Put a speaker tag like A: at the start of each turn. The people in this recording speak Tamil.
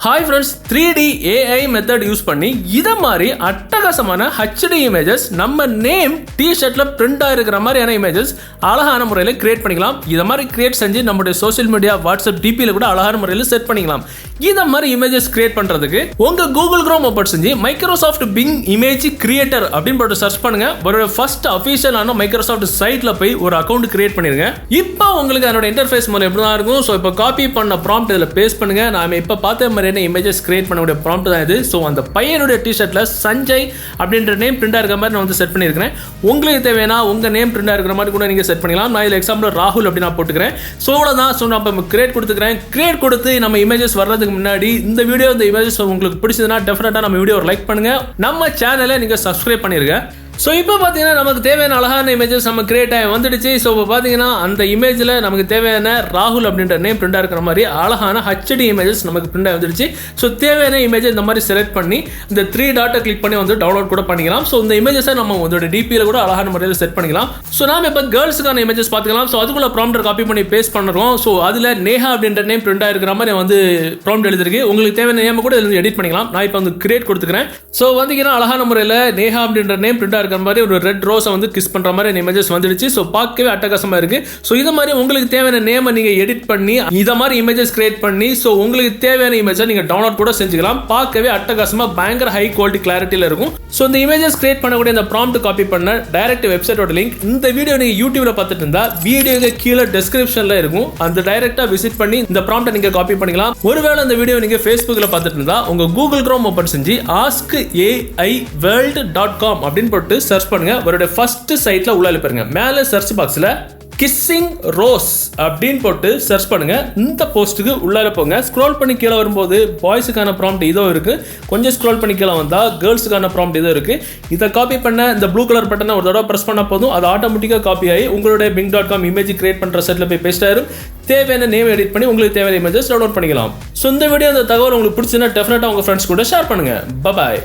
A: Hi friends, 3D AI method use பண்ணி இத மாதிரி அட்டகாசமான HD images நம்ம நேம் T-ஷர்ட்ல பிரிண்ட் ஆயிருக்கிற மாதிரியான images அழகான முறையில் கிரியேட் பண்ணிக்கலாம். இத மாதிரி கிரியேட் செஞ்சு நம்மளுடைய சோஷியல் மீடியா வாட்ஸ்அப் டிபியில் கூட அழகான முறையில் செட் பண்ணிக்கலாம். இத மாதிரி இமேஜஸ் கிரியேட் பண்றதுக்கு உங்க Google Chrome ஓபன் செஞ்சு Microsoft Bing Image Creator அப்படின்னு போட்டு சர்ச் பண்ணுங்க. ஒரு ஃபர்ஸ்ட் அஃபிஷியலான Microsoft சைட்ல போய் ஒரு அக்கவுண்ட் கிரியேட் பண்ணிருங்க. இப்போ உங்களுக்கு அதோட இன்டர்ஃபேஸ் மாதிரி எப்படி தான் இருக்கும். ஸோ இப்போ காப்பி பண்ண ப்ராம்ப்ட் இதில் பேஸ்ட் பண்ணுங்க. நாம இப்போ பார்த்த மாதிரி இமேஜஸ் கிரியேட் பண்ணக்கூடிய ப்ராம்ப்ட் தான் இது. ஸோ அந்த பையனுடைய டிஷர்ட்ல சஞ்சய் அப்படின்ற நேம் பிரிண்டா இருக்கிற மாதிரி நான் வந்து செட் பண்ணியிருக்கிறேன். உங்களுக்கு தேவையான உங்க நேம் பிரிண்டா இருக்கிற மாதிரி கூட நீங்க செட் பண்ணிக்கலாம். நான் இதில் எக்ஸாம்பிள் ராகுல் அப்படி நான் போட்டுக்கிறேன். ஸோ அவ்வளோதான். ஸோ நம்ம கிரியேட் கொடுத்துக்கிறேன். கிரியேட் கொடுத்து நம்ம இமேஜஸ் வர்றதுக்கு முன்னாடி இந்த வீடியோ இந்த இமேஜஸ் உங்களுக்கு பிடிச்சதுன்னா டெஃபினட்டா நம்ம வீடியோ லைக் பண்ணுங்க. நம்ம சேனலை நீங்க சப்ஸ்கிரைப் பண்ணிருங்க. ஸோ இப்போ பார்த்தீங்கன்னா நமக்கு தேவையான அழகான இமேஜஸ் நம்ம கிரியேட் ஆகி வந்துடுச்சு. ஸோ இப்போ பார்த்தீங்கன்னா அந்த இமேஜில் நமக்கு தேவையான ராகுல் அப்படின்ற நேம் பிரிண்டாக இருக்கிற மாதிரி அழகான HD இமேஜஸ் நமக்கு பிரிண்ட் ஆகி வந்துடுச்சு. ஸோ தேவையான இமேஜை இந்த மாதிரி செலக்ட் பண்ணி இந்த 3 டாட்டை கிளிக் பண்ணி வந்து டவுன்லோட் கூட பண்ணிக்கலாம். ஸோ இந்த இமேஜஸை நம்ம அதோட டிபியில் கூட அழகான முறையில் செட் பண்ணிக்கலாம். ஸோ நாம் இப்போ கேர்ள்ஸுக்கான இமேஜஸ் பார்த்துக்கலாம். ஸோ அதுக்குள்ள ப்ராம்ப்டர் காப்பி பண்ணி பேஸ்ட் பண்ணுறோம். ஸோ அதில் நேஹா அப்படின்ற நேம் பிரிண்ட் ஆகிருக்கிற மாதிரி வந்து ப்ராம்ப்ட் எழுதிருக்கு. உங்களுக்கு தேவையான நேம் கூட இதில் எடிட் பண்ணிக்கலாம். நான் இப்போ வந்து கிரியேட் கொடுத்துக்கிறேன். ஸோ வந்தீங்கன்னா அழகான முறையில் நேஹா அப்படின்ற நேம் பிரிண்ட் ஆகிருக்கிற மாதிரி ஒரு ரெட் ரோஸை வந்து கிஸ் பண்ற மாதிரி இமேஜஸ் வந்துடுச்சு. ஸோ பார்க்கவே அட்டகாசமா இருக்கு. ஸோ இது மாதிரி உங்களுக்கு தேவையான நேமை நீங்க எடிட் பண்ணி இத மாதிரி இமேஜஸ் கிரியேட் பண்ணி ஸோ உங்களுக்கு தேவையான இமேஜை நீங்க டவுன்லோட் கூட செஞ்சுக்கலாம். பார்க்கவே அட்டகாசமா பயங்கர ஹை குவாலிட்டி கிளாரிட்டியில இருக்கும். ஸோ இந்த இமேஜஸ் கிரியேட் பண்ணக்கூடிய இந்த ப்ராம்ப்ட் காப்பி பண்ண டைரக்ட் வெப்சைட்டோட லிங்க் இந்த வீடியோ நீங்க யூடியூப்ல பார்த்துட்டு இருந்தா வீடியோக்கு கீழே டிஸ்கிரிப்ஷன்ல இருக்கும். அந்த டைரக்டா விசிட் பண்ணி இந்த ப்ராம்ப்ட்டை நீங்க காப்பி பண்ணிக்கலாம். ஒருவேளை இந்த வீடியோ நீங்க Facebookல பார்த்துட்டு இருந்தா உங்க Google Chrome ஓபன் செஞ்சு askaiworld.com அப்படின்னு போட்டு சர்ச் பண்ணுங்க. அவருடைய ஃபர்ஸ்ட் சைட்ல உள்ள பாருங்க. மேல சர்ச் பாக்ஸ்ல கிஸ்ஸிங் ரோஸ் அப்படின்னு போட்டு சர்ச் பண்ணுங்க. இந்த போஸ்ட்டுக்கு உள்ளார போங்க. ஸ்க்ரோல் பண்ணி கீழே வரும்போது பாய்ஸுக்கான ப்ராம்ப்ட் இதோ இருக்கு. கொஞ்சம் ஸ்க்ரோல் பண்ணி கீழே வந்தா கேர்ள்ஸுக்கான ப்ராம்ப்ட் இதோ இருக்கு. இதை காப்பி பண்ண இந்த ப்ளூ கலர் பட்டனை ஒரு தடவை பிரஸ் பண்ண போதும் அது ஆட்டோமேட்டிக்காக காப்பி ஆகி உங்களுடைய bing.com இமேஜ் கிரியேட் பண்ற செட்ல போய் பேஸ்ட் ஆயிரும். தேவையான நேம் எடிட் பண்ணி உங்களுக்கு தேவையான இமேஜஸ் டவுன்லோட் பண்ணிக்கலாம். ஸோ இந்த வீடியோ இந்த தகவல் உங்களுக்கு பிடிச்சதுன்னா டெஃபினட்டா உங்க ஃப்ரெண்ட்ஸ் கூட ஷேர் பண்ணுங்க. பாய்.